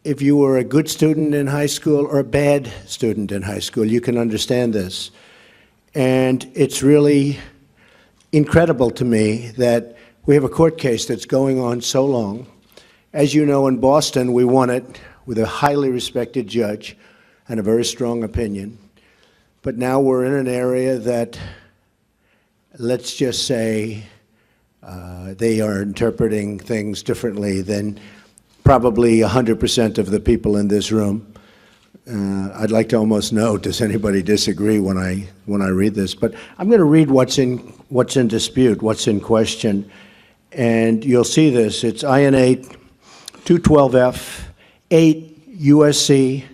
if you were a good student in high school or a bad student in high school, you can understand this. And it's really incredible to me that we have a court case that's going on so long. As you know, in Boston, we won it with a highly respected judge and a very strong opinion. But now we're in an area that, let's just say, they are interpreting things differently than probably 100% of the people in this room. I'd like to almost know, does anybody disagree when I read this? But I'm going to read what's in dispute, what's in question, and you'll see this. It's INA 212F 8 USC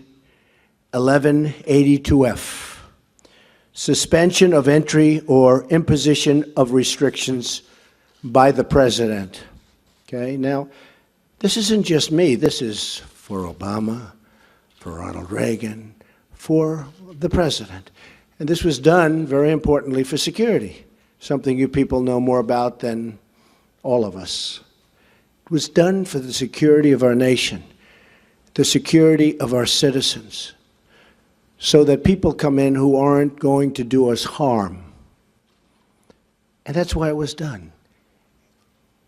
1182F. Suspension of entry or imposition of restrictions by the president. Okay, now, this isn't just me. This is for Obama, for Ronald Reagan, for the president. And this was done, very importantly, for security, something you people know more about than all of us. It was done for the security of our nation, the security of our citizens, so that people come in who aren't going to do us harm. And that's why it was done.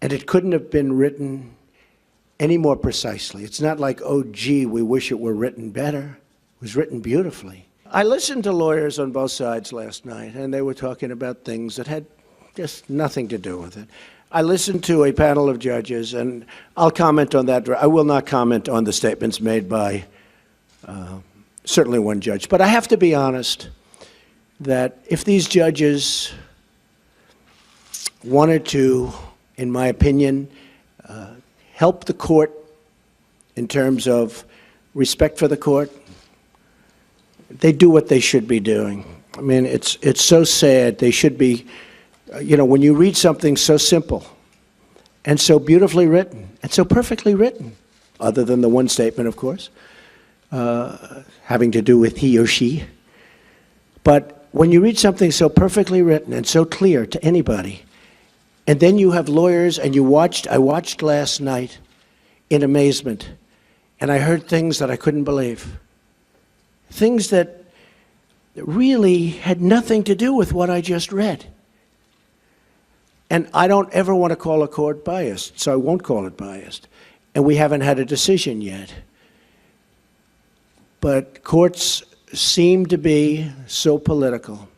And it couldn't have been written any more precisely. It's not like, oh, gee, we wish it were written better. It was written beautifully. I listened to lawyers on both sides last night, and they were talking about things that had just nothing to do with it. I listened to a panel of judges, and I'll comment on that. I will not comment on the statements made by certainly one judge. But I have to be honest that if these judges wanted to, in my opinion, help the court in terms of respect for the court, they do what they should be doing. I mean, it's so sad. They should be, you know, when you read something so simple and so beautifully written and so perfectly written, other than the one statement, of course, having to do with he or she. But when you read something so perfectly written and so clear to anybody, and then you have lawyers, and I watched last night in amazement, and I heard things that I couldn't believe. Things that really had nothing to do with what I just read. And I don't ever want to call a court biased, so I won't call it biased. And we haven't had a decision yet. But courts seem to be so political.